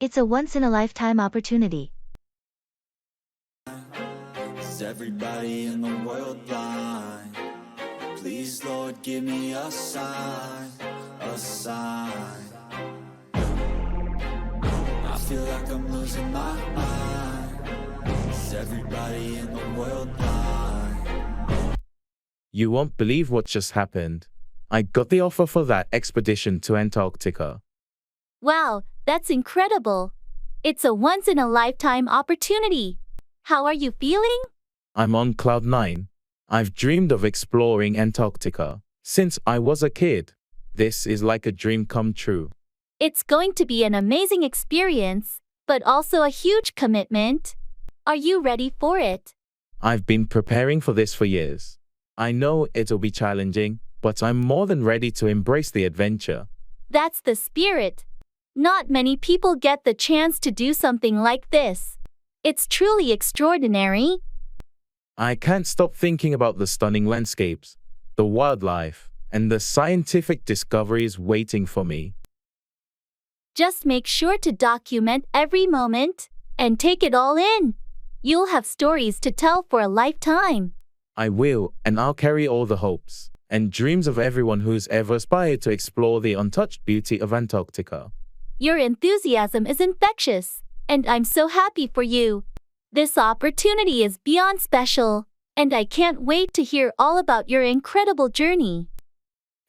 It's a once-in-a-lifetime opportunity. Is everybody in the world blind? Please, Lord, give me a sign, a sign. I feel like I'm losing my mind. Is everybody in the world blind? You won't believe what just happened. I got the offer for that expedition to Antarctica. Wow, that's incredible. It's a once-in-a-lifetime opportunity. How are you feeling? I'm on cloud nine. I've dreamed of exploring Antarctica since I was a kid. This is like a dream come true. It's going to be an amazing experience, but also a huge commitment. Are you ready for it? I've been preparing for this for years. I know it'll be challenging, but I'm more than ready to embrace the adventure. That's the spirit. Not many people get the chance to do something like this. It's truly extraordinary. I can't stop thinking about the stunning landscapes, the wildlife, and the scientific discoveries waiting for me. Just make sure to document every moment and take it all in. You'll have stories to tell for a lifetime. I will, and I'll carry all the hopes and dreams of everyone who's ever aspired to explore the untouched beauty of Antarctica. Your enthusiasm is infectious, and I'm so happy for you. This opportunity is beyond special, and I can't wait to hear all about your incredible journey.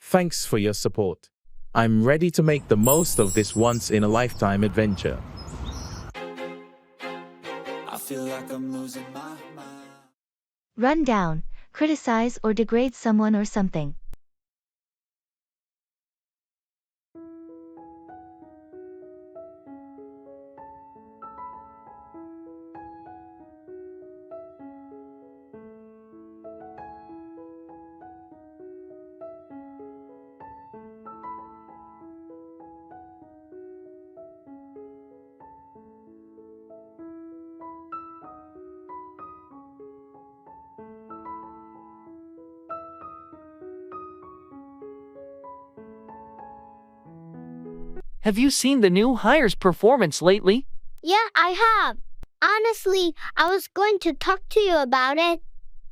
Thanks for your support. I'm ready to make the most of this once-in-a-lifetime adventure. I feel like I'm losing my mind. Run down, criticize or degrade someone or something. Have you seen the new hires' performance lately? Yeah, I have. Honestly, I was going to talk to you about it.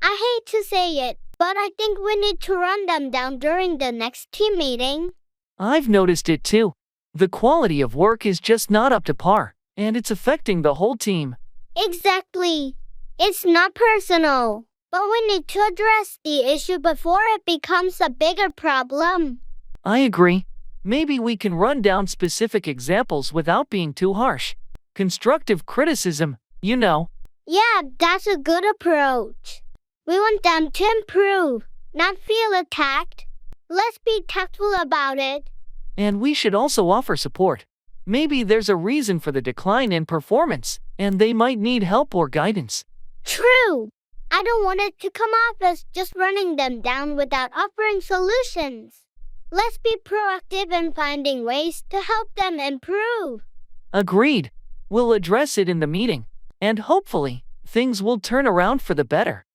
I hate to say it, but I think we need to run them down during the next team meeting. I've noticed it too. The quality of work is just not up to par, and it's affecting the whole team. Exactly. It's not personal, but we need to address the issue before it becomes a bigger problem. I agree. Maybe we can run down specific examples without being too harsh. Constructive criticism, you know. Yeah, that's a good approach. We want them to improve, not feel attacked. Let's be tactful about it. And we should also offer support. Maybe there's a reason for the decline in performance, and they might need help or guidance. True. I don't want it to come off as just running them down without offering solutions. Let's be proactive in finding ways to help them improve. Agreed. We'll address it in the meeting, and hopefully, things will turn around for the better.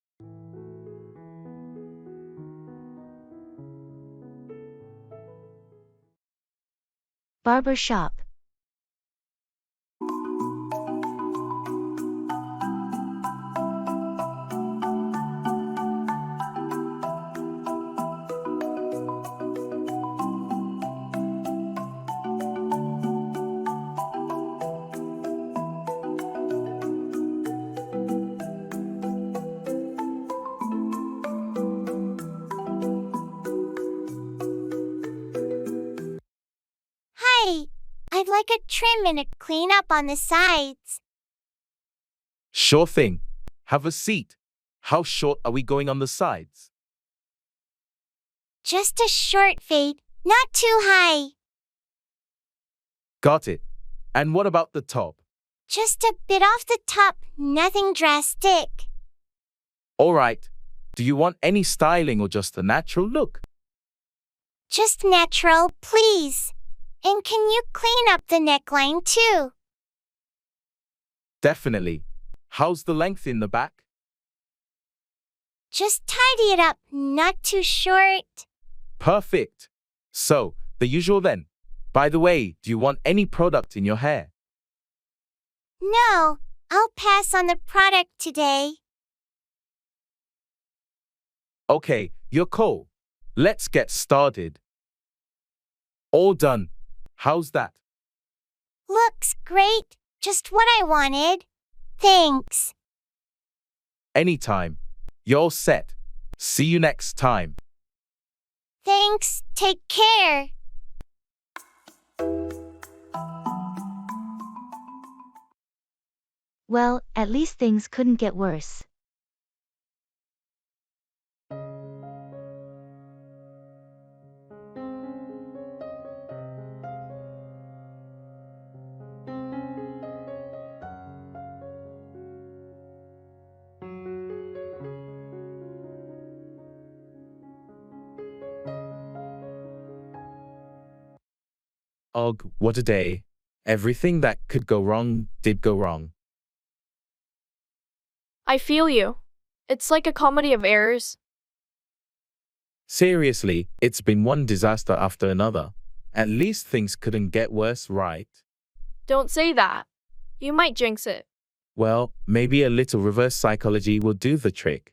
Barber shop. Hi, I'd like a trim and a cleanup on the sides. Sure thing. Have a seat. How short are we going on the sides? Just a short fade, not too high. Got it. And what about the top? Just a bit off the top, nothing drastic. All right. Do you want any styling or just a natural look? Just natural, please. And can you clean up the neckline too? Definitely. How's the length in the back? Just tidy it up, not too short. Perfect. So, the usual then. By the way, do you want any product in your hair? No, I'll pass on the product today. Okay, you're cool. Let's get started. All done. How's that? Looks great. Just what I wanted. Thanks. Anytime. You're set. See you next time. Thanks. Take care. Well, at least things couldn't get worse. Ugh, what a day. Everything that could go wrong did go wrong. I feel you. It's like a comedy of errors. Seriously, it's been one disaster after another. At least things couldn't get worse, right? Don't say that. You might jinx it. Well, maybe a little reverse psychology will do the trick.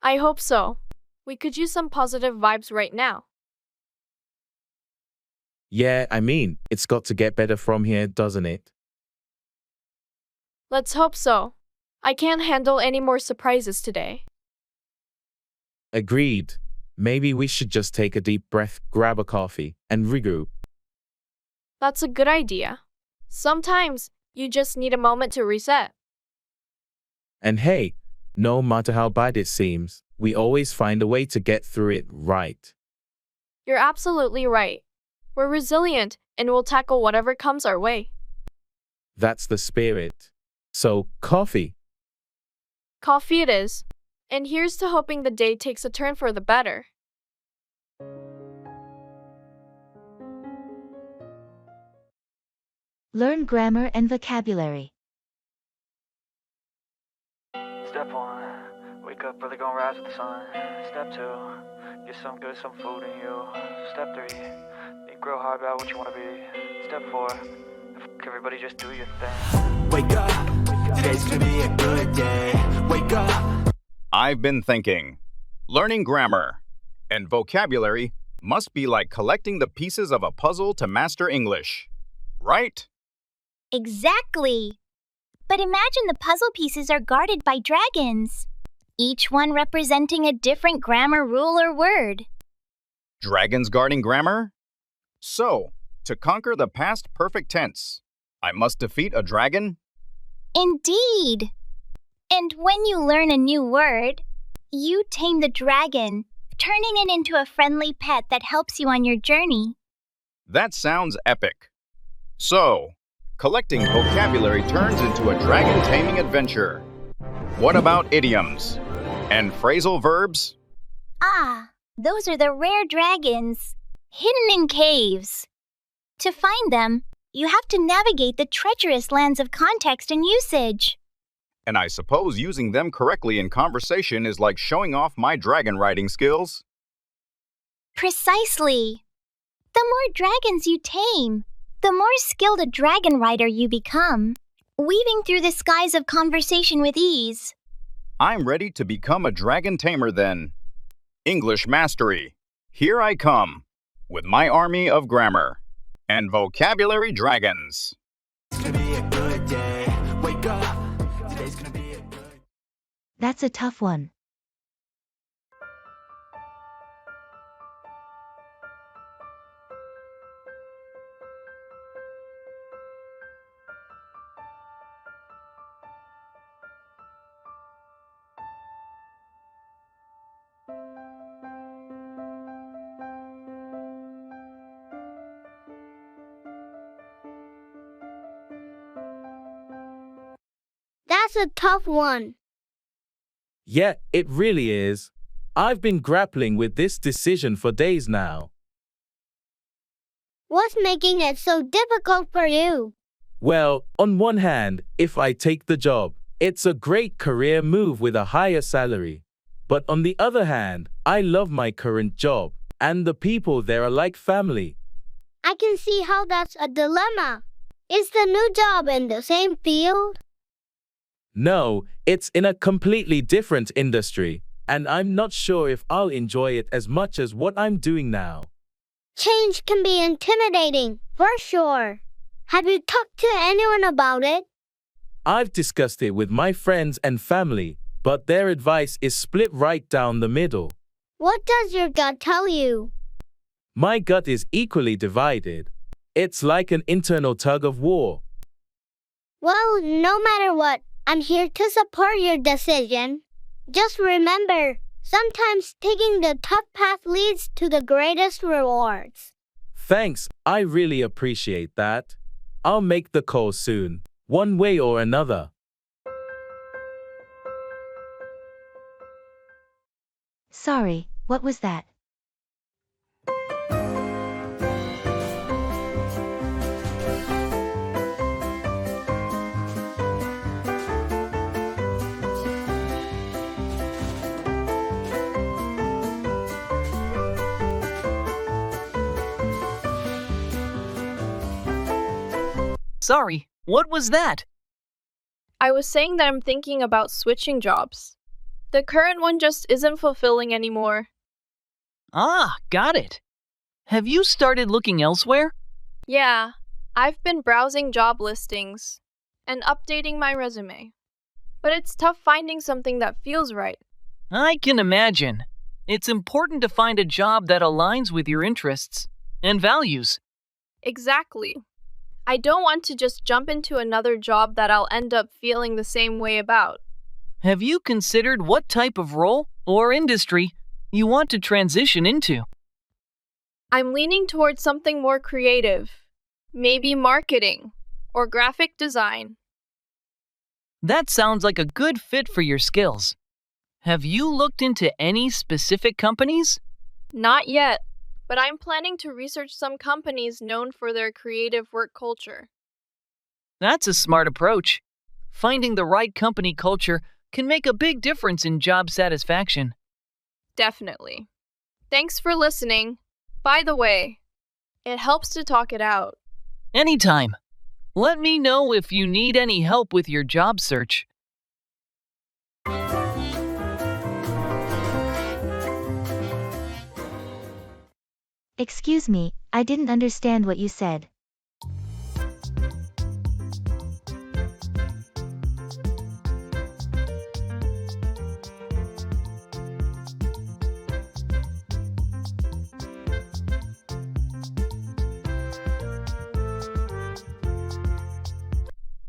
I hope so. We could use some positive vibes right now. Yeah, I mean, it's got to get better from here, doesn't it? Let's hope so. I can't handle any more surprises today. Agreed. Maybe we should just take a deep breath, grab a coffee, and regroup. That's a good idea. Sometimes, you just need a moment to reset. And hey, no matter how bad it seems, we always find a way to get through it, right? You're absolutely right. We're resilient and we'll tackle whatever comes our way. That's the spirit. So, coffee. Coffee it is. And here's to hoping the day takes a turn for the better. Learn grammar and vocabulary. Step 1, wake up early, gonna rise with the sun. Step 2, get some food in you. Step 3, think real hard about what you wanna be. Step 4, everybody just do your thing. Wake up, today's gonna be a good day. Wake up. I've been thinking. Learning grammar and vocabulary must be like collecting the pieces of a puzzle to master English, right? Exactly. But imagine the puzzle pieces are guarded by dragons, each one representing a different grammar rule or word. Dragons guarding grammar? So, to conquer the past perfect tense, I must defeat a dragon? Indeed. And when you learn a new word, you tame the dragon, turning it into a friendly pet that helps you on your journey. That sounds epic. So, collecting vocabulary turns into a dragon taming adventure. What about idioms and phrasal verbs? Ah, those are the rare dragons, hidden in caves. To find them, you have to navigate the treacherous lands of context and usage. And I suppose using them correctly in conversation is like showing off my dragon riding skills? Precisely. The more dragons you tame, the more skilled a dragon rider you become, weaving through the skies of conversation with ease. I'm ready to become a dragon tamer then. English mastery. Here I come, with my army of grammar and vocabulary dragons. It's gonna be a good day. Wake up. Today's gonna be a good. That's a tough one. That's a tough one. Yeah, it really is. I've been grappling with this decision for days now. What's making it so difficult for you? Well, on one hand, if I take the job, it's a great career move with a higher salary. But on the other hand, I love my current job, and the people there are like family. I can see how that's a dilemma. Is the new job in the same field? No, it's in a completely different industry, and I'm not sure if I'll enjoy it as much as what I'm doing now. Change can be intimidating, for sure. Have you talked to anyone about it? I've discussed it with my friends and family, but their advice is split right down the middle. What does your gut tell you? My gut is equally divided. It's like an internal tug of war. Well, no matter what, I'm here to support your decision. Just remember, sometimes taking the tough path leads to the greatest rewards. Thanks, I really appreciate that. I'll make the call soon, one way or another. Sorry, what was that? Sorry, what was that? I was saying that I'm thinking about switching jobs. The current one just isn't fulfilling anymore. Ah, got it. Have you started looking elsewhere? Yeah, I've been browsing job listings and updating my resume. But it's tough finding something that feels right. I can imagine. It's important to find a job that aligns with your interests and values. Exactly. I don't want to just jump into another job that I'll end up feeling the same way about. Have you considered what type of role or industry you want to transition into? I'm leaning towards something more creative, maybe marketing or graphic design. That sounds like a good fit for your skills. Have you looked into any specific companies? Not yet, but I'm planning to research some companies known for their creative work culture. That's a smart approach. Finding the right company culture can make a big difference in job satisfaction. Definitely. Thanks for listening. By the way, it helps to talk it out. Anytime. Let me know if you need any help with your job search. Excuse me, I didn't understand what you said.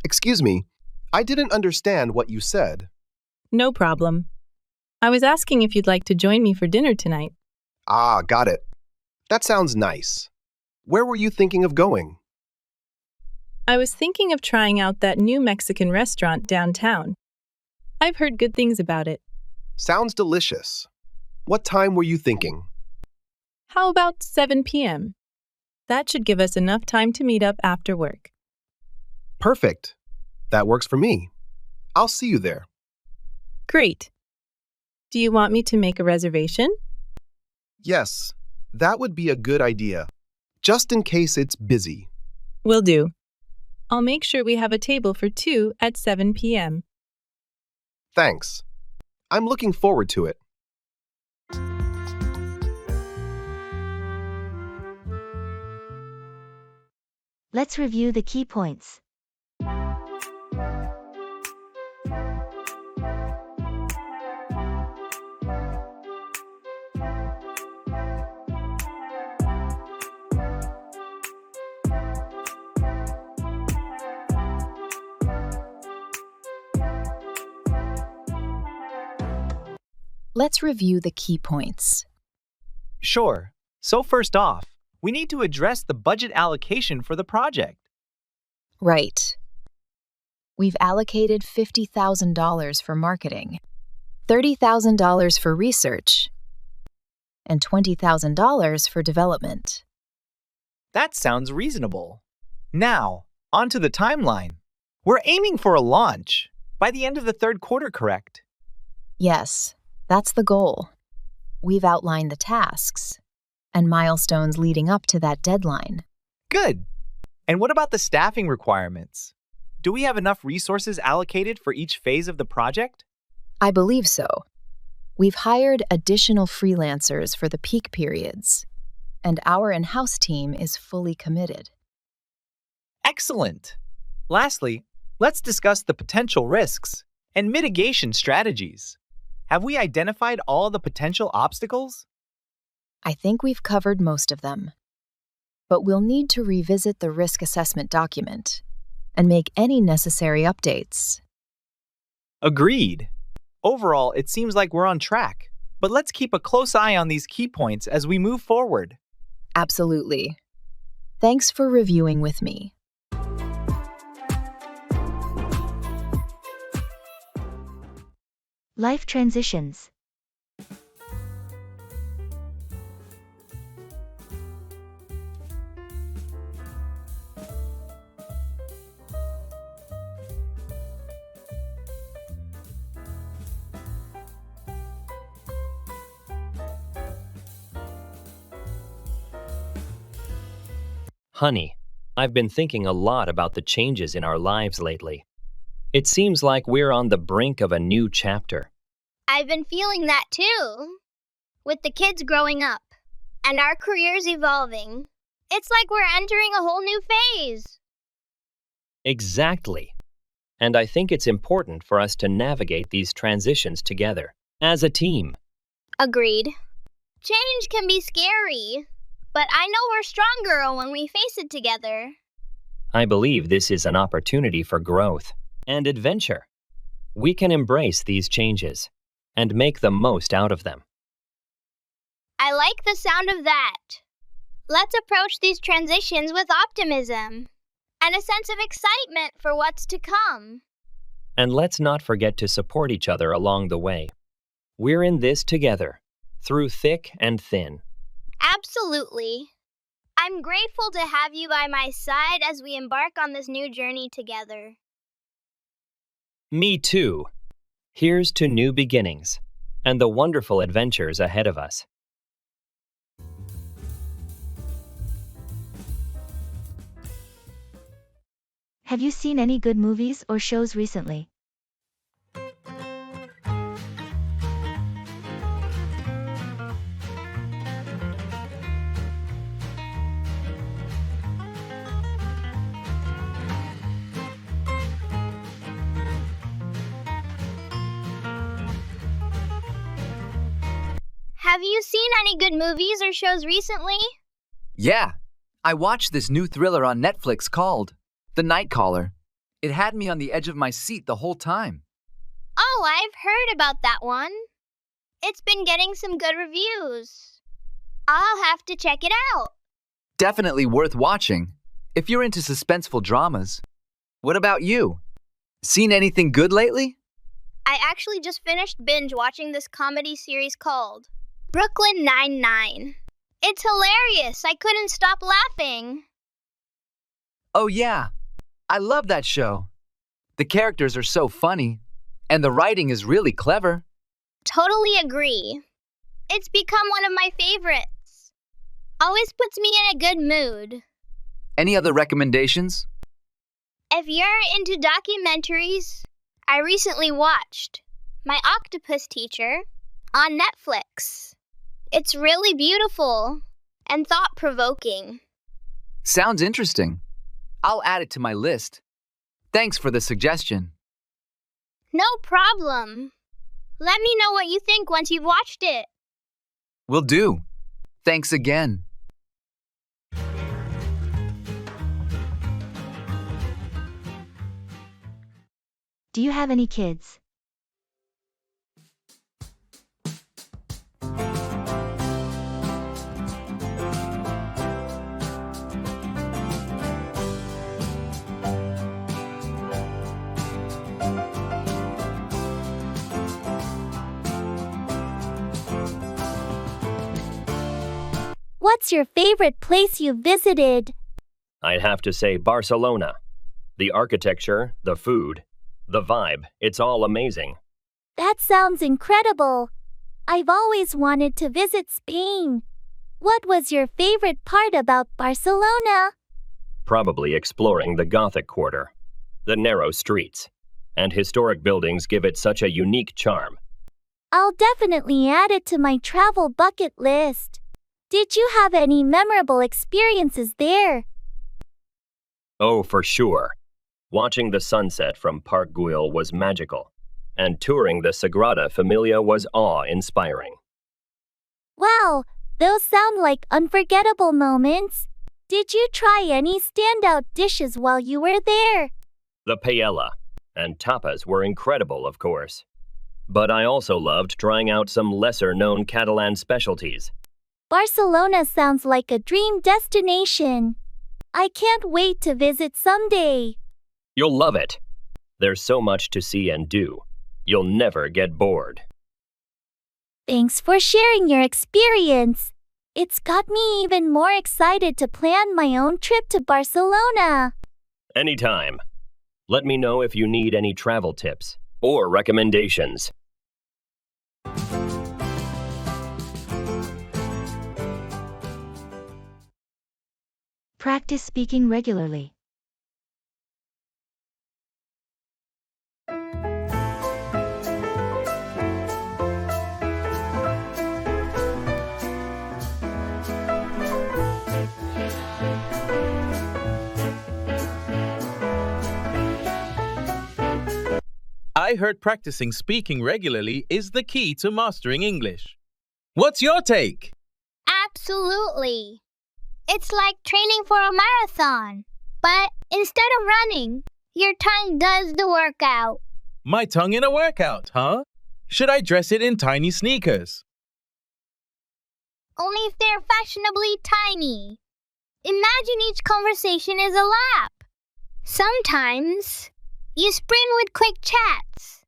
Excuse me, I didn't understand what you said. No problem. I was asking if you'd like to join me for dinner tonight. Ah, got it. That sounds nice. Where were you thinking of going? I was thinking of trying out that new Mexican restaurant downtown. I've heard good things about it. Sounds delicious. What time were you thinking? How about 7 p.m.? That should give us enough time to meet up after work. Perfect. That works for me. I'll see you there. Great. Do you want me to make a reservation? Yes, that would be a good idea, just in case it's busy. Will do. I'll make sure we have a table for 2 at 7 p.m. Thanks. I'm looking forward to it. Let's review the key points. Let's review the key points. Sure. So first off, we need to address the budget allocation for the project. Right. We've allocated $50,000 for marketing, $30,000 for research, and $20,000 for development. That sounds reasonable. Now, on to the timeline. We're aiming for a launch by the end of the third quarter, correct? Yes, that's the goal. We've outlined the tasks and milestones leading up to that deadline. Good. And what about the staffing requirements? Do we have enough resources allocated for each phase of the project? I believe so. We've hired additional freelancers for the peak periods, and our in-house team is fully committed. Excellent! Lastly, let's discuss the potential risks and mitigation strategies. Have we identified all the potential obstacles? I think we've covered most of them. But we'll need to revisit the risk assessment document and make any necessary updates. Agreed. Overall, it seems like we're on track, but let's keep a close eye on these key points as we move forward. Absolutely. Thanks for reviewing with me. Life transitions. Honey, I've been thinking a lot about the changes in our lives lately. It seems like we're on the brink of a new chapter. I've been feeling that too. With the kids growing up and our careers evolving, it's like we're entering a whole new phase. Exactly. And I think it's important for us to navigate these transitions together, as a team. Agreed. Change can be scary, but I know we're stronger when we face it together. I believe this is an opportunity for growth and adventure. We can embrace these changes and make the most out of them. I like the sound of that. Let's approach these transitions with optimism and a sense of excitement for what's to come. And let's not forget to support each other along the way. We're in this together, through thick and thin. Absolutely. I'm grateful to have you by my side as we embark on this new journey together. Me too. Here's to new beginnings and the wonderful adventures ahead of us. Have you seen any good movies or shows recently? Have you seen any good movies or shows recently? Yeah, I watched this new thriller on Netflix called The Night Caller. It had me on the edge of my seat the whole time. Oh, I've heard about that one. It's been getting some good reviews. I'll have to check it out. Definitely worth watching, if you're into suspenseful dramas. What about you? Seen anything good lately? I actually just finished binge watching this comedy series called Brooklyn Nine-Nine. It's hilarious. I couldn't stop laughing. Oh yeah, I love that show. The characters are so funny, and the writing is really clever. Totally agree. It's become one of my favorites. Always puts me in a good mood. Any other recommendations? If you're into documentaries, I recently watched My Octopus Teacher on Netflix. It's really beautiful and thought-provoking. Sounds interesting. I'll add it to my list. Thanks for the suggestion. No problem. Let me know what you think once you've watched it. Will do. Thanks again. Do you have any kids? What's your favorite place you visited? I'd have to say Barcelona. The architecture, the food, the vibe, it's all amazing. That sounds incredible. I've always wanted to visit Spain. What was your favorite part about Barcelona? probably exploring the Gothic Quarter. The narrow streets and historic buildings give it such a unique charm. I'll definitely add it to my travel bucket list. Did you have any memorable experiences there? Oh, for sure. Watching the sunset from Park Güell was magical, and touring the Sagrada Familia was awe-inspiring. Wow, those sound like unforgettable moments. Did you try any standout dishes while you were there? The paella and tapas were incredible, of course. But I also loved trying out some lesser-known Catalan specialties. Barcelona sounds like a dream destination. I can't wait to visit someday. You'll love it. There's so much to see and do. You'll never get bored. Thanks for sharing your experience. It's got me even more excited to plan my own trip to Barcelona. Anytime. Let me know if you need any travel tips or recommendations. Practice speaking regularly. I heard practicing speaking regularly is the key to mastering English. What's your take? Absolutely. It's like training for a marathon. But instead of running, your tongue does the workout. My tongue in a workout, huh? Should I dress it in tiny sneakers? Only if they're fashionably tiny. Imagine each conversation is a lap. Sometimes you sprint with quick chats.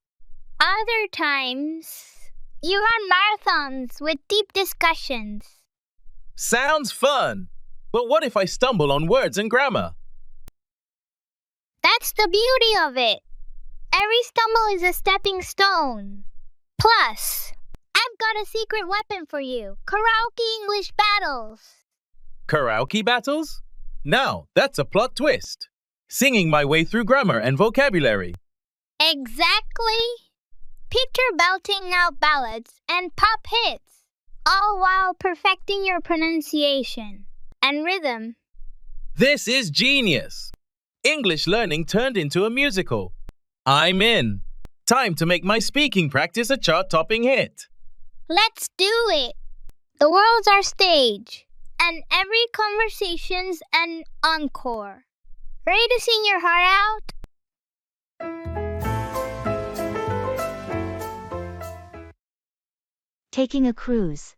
Other times you run marathons with deep discussions. Sounds fun! But what if I stumble on words and grammar? That's the beauty of it. Every stumble is a stepping stone. Plus, I've got a secret weapon for you. Karaoke English battles. Karaoke battles? Now, that's a plot twist. Singing my way through grammar and vocabulary. Exactly. Picture belting out ballads and pop hits, all while perfecting your pronunciation and rhythm. This is genius! English learning turned into a musical. I'm in. Time to make my speaking practice a chart-topping hit. Let's do it. The world's our stage, and every conversation's an encore. Ready to sing your heart out? Taking a cruise.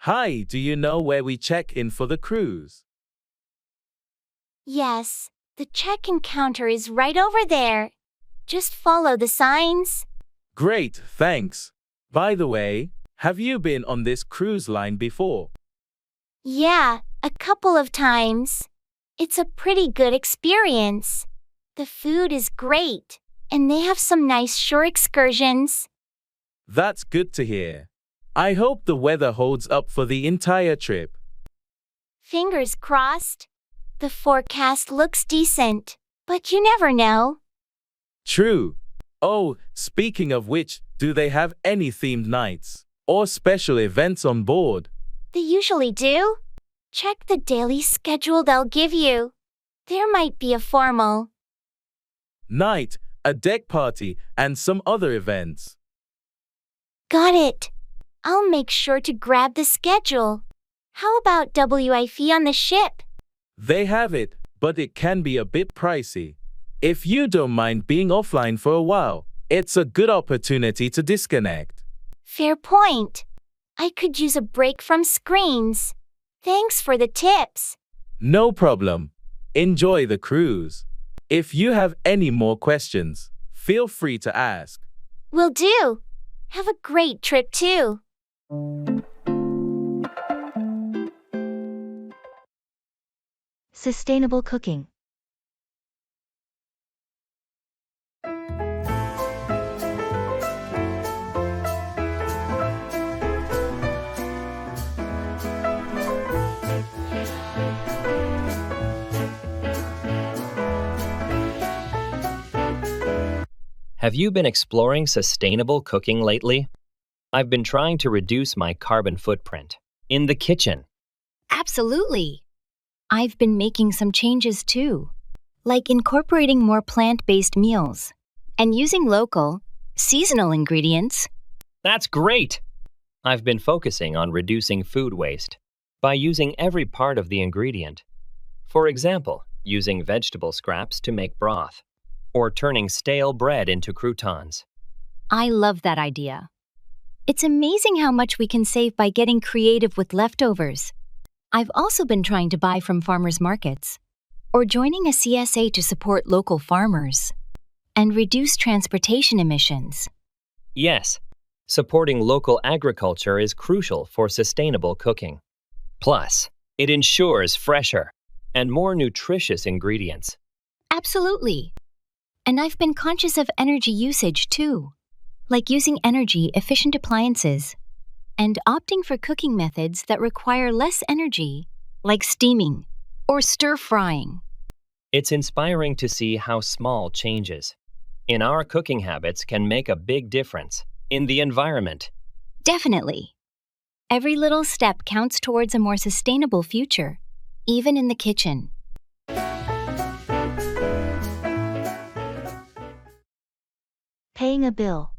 Hi, do you know where we check in for the cruise? Yes, the check-in counter is right over there. Just follow the signs. Great, thanks. By the way, have you been on this cruise line before? Yeah, a couple of times. It's a pretty good experience. The food is great, and they have some nice shore excursions. That's good to hear. I hope the weather holds up for the entire trip. Fingers crossed. The forecast looks decent, but you never know. True. Oh, speaking of which, do they have any themed nights or special events on board? They usually do. Check the daily schedule they'll give you. There might be a formal night, a deck party, and some other events. Got it. I'll make sure to grab the schedule. How about Wi-Fi on the ship? They have it, but it can be a bit pricey. If you don't mind being offline for a while, it's a good opportunity to disconnect. Fair point. I could use a break from screens. Thanks for the tips. No problem. Enjoy the cruise. If you have any more questions, feel free to ask. Will do. Have a great trip too. Sustainable cooking. Have you been exploring sustainable cooking lately? I've been trying to reduce my carbon footprint in the kitchen. Absolutely. I've been making some changes too, like incorporating more plant-based meals and using local, seasonal ingredients. That's great! I've been focusing on reducing food waste by using every part of the ingredient. For example, using vegetable scraps to make broth, or turning stale bread into croutons. I love that idea. It's amazing how much we can save by getting creative with leftovers. I've also been trying to buy from farmers markets or joining a CSA to support local farmers and reduce transportation emissions. Yes, supporting local agriculture is crucial for sustainable cooking. Plus, it ensures fresher and more nutritious ingredients. Absolutely. And I've been conscious of energy usage too, like using energy-efficient appliances and opting for cooking methods that require less energy, like steaming or stir-frying. It's inspiring to see how small changes in our cooking habits can make a big difference in the environment. Definitely. Every little step counts towards a more sustainable future, even in the kitchen. Paying a bill.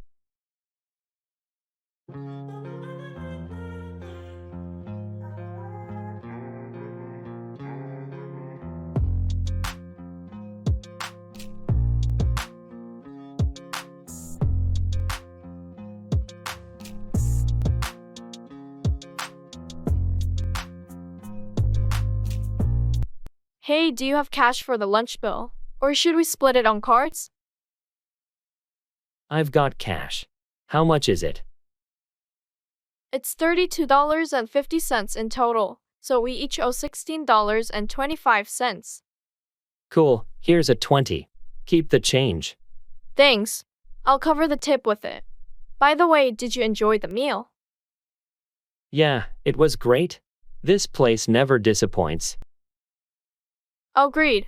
Hey, do you have cash for the lunch bill? Or should we split it on cards? I've got cash. How much is it? It's $32.50 in total, so we each owe $16.25. Cool, here's a 20. Keep the change. Thanks. I'll cover the tip with it. By the way, did you enjoy the meal? Yeah, it was great. This place never disappoints. Agreed.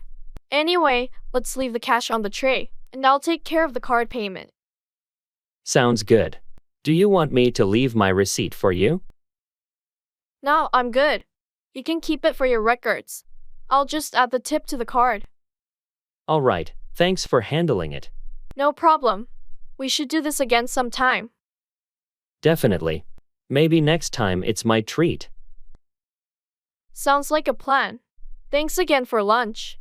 Anyway, let's leave the cash on the tray, and I'll take care of the card payment. Sounds good. Do you want me to leave my receipt for you? No, I'm good. You can keep it for your records. I'll just add the tip to the card. All right, thanks for handling it. No problem. We should do this again sometime. Definitely. Maybe next time it's my treat. Sounds like a plan. Thanks again for lunch.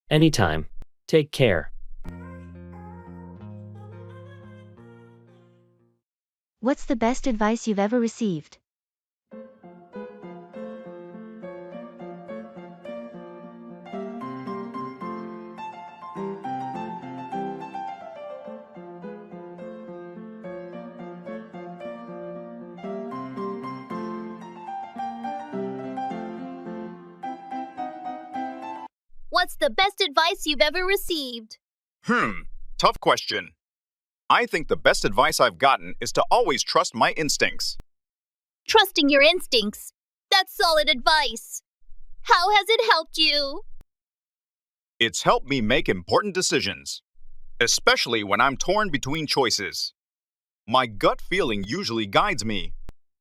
Anytime. Take care. What's the best advice you've ever received? What's the best advice you've ever received? Tough question. I think the best advice I've gotten is to always trust my instincts. Trusting your instincts. That's solid advice. How has it helped you? It's helped me make important decisions, especially when I'm torn between choices. My gut feeling usually guides me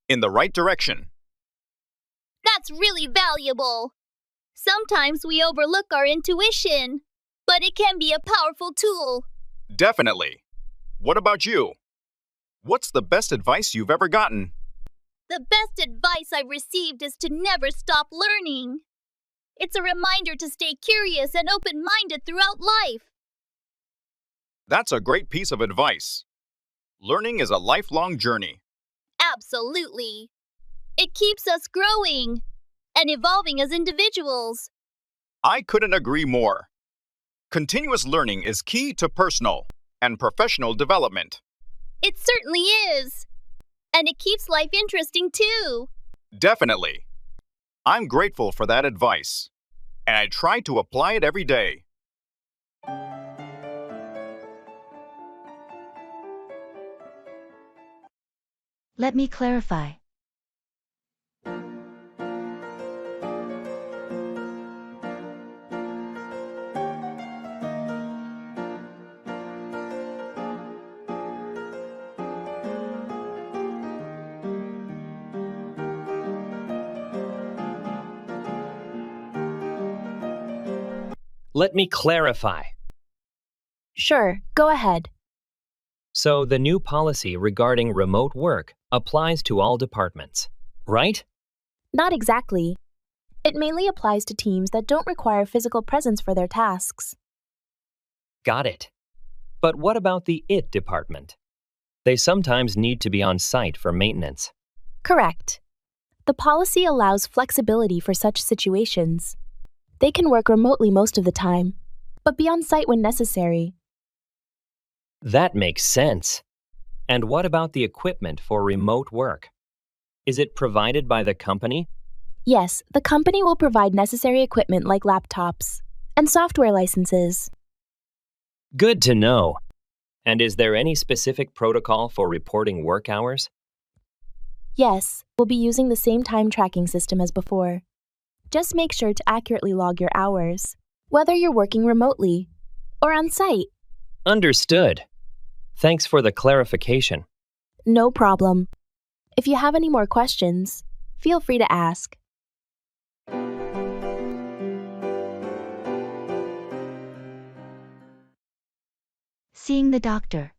in the right direction. That's really valuable. Sometimes we overlook our intuition, but it can be a powerful tool. Definitely. What about you? What's the best advice you've ever gotten? The best advice I've received is to never stop learning. It's a reminder to stay curious and open-minded throughout life. That's a great piece of advice. Learning is a lifelong journey. Absolutely. It keeps us growing and evolving as individuals. I couldn't agree more. Continuous learning is key to personal and professional development. It certainly is. And it keeps life interesting too. Definitely. I'm grateful for that advice, and I try to apply it every day. Let me clarify. Let me clarify. Sure, go ahead. So, the new policy regarding remote work applies to all departments, right? Not exactly. It mainly applies to teams that don't require physical presence for their tasks. Got it. But what about the IT department? They sometimes need to be on site for maintenance. Correct. The policy allows flexibility for such situations. They can work remotely most of the time, but be on site when necessary. That makes sense. And what about the equipment for remote work? Is it provided by the company? Yes, the company will provide necessary equipment like laptops and software licenses. Good to know. And is there any specific protocol for reporting work hours? Yes, we'll be using the same time tracking system as before. Just make sure to accurately log your hours, whether you're working remotely or on site. Understood. Thanks for the clarification. No problem. If you have any more questions, feel free to ask. Seeing the doctor.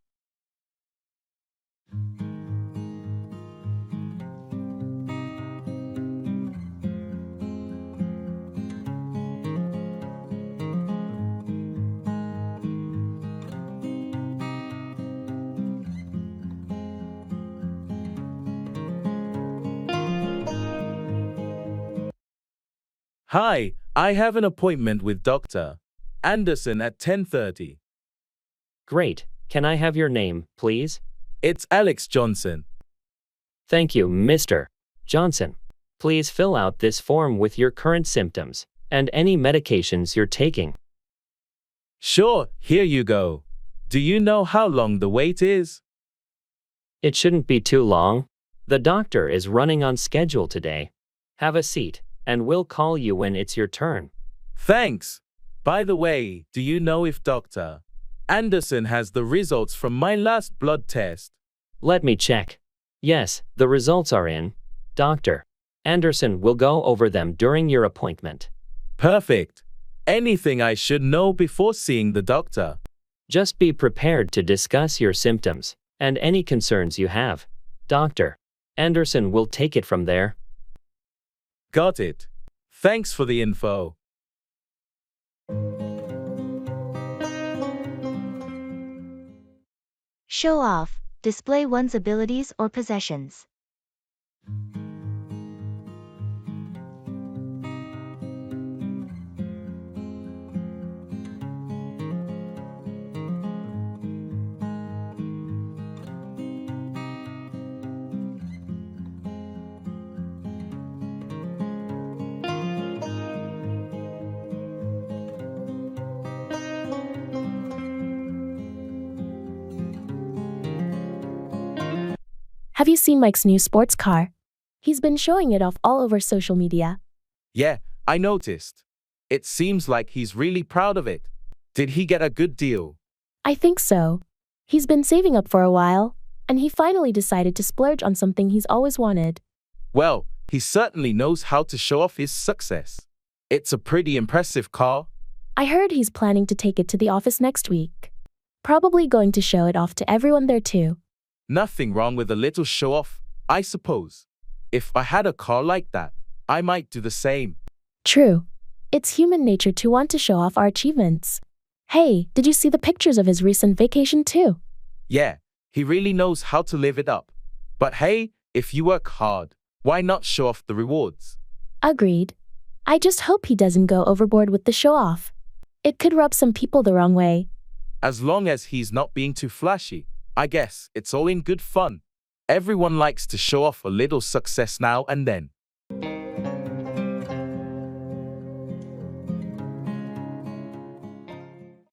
Hi, I have an appointment with Dr. Anderson at 10:30. Great. Can I have your name, please? It's Alex Johnson. Thank you, Mr. Johnson. Please fill out this form with your current symptoms and any medications you're taking. Sure, here you go. Do you know how long the wait is? It shouldn't be too long. The doctor is running on schedule today. Have a seat, and we'll call you when it's your turn. Thanks. By the way, do you know if Dr. Anderson has the results from my last blood test? Let me check. Yes, the results are in. Dr. Anderson will go over them during your appointment. Perfect. Anything I should know before seeing the doctor? Just be prepared to discuss your symptoms and any concerns you have. Dr. Anderson will take it from there. Got it. Thanks for the info. Show off. Display one's abilities or possessions. Have you seen Mike's new sports car? He's been showing it off all over social media. Yeah, I noticed. It seems like he's really proud of it. Did he get a good deal? I think so. He's been saving up for a while, and he finally decided to splurge on something he's always wanted. Well, he certainly knows how to show off his success. It's a pretty impressive car. I heard he's planning to take it to the office next week. Probably going to show it off to everyone there too. Nothing wrong with a little show-off, I suppose. If I had a car like that, I might do the same. True. It's human nature to want to show off our achievements. Hey, did you see the pictures of his recent vacation too? Yeah, he really knows how to live it up. But hey, if you work hard, why not show off the rewards? Agreed. I just hope he doesn't go overboard with the show-off. It could rub some people the wrong way. As long as he's not being too flashy, I guess it's all in good fun. Everyone likes to show off a little success now and then.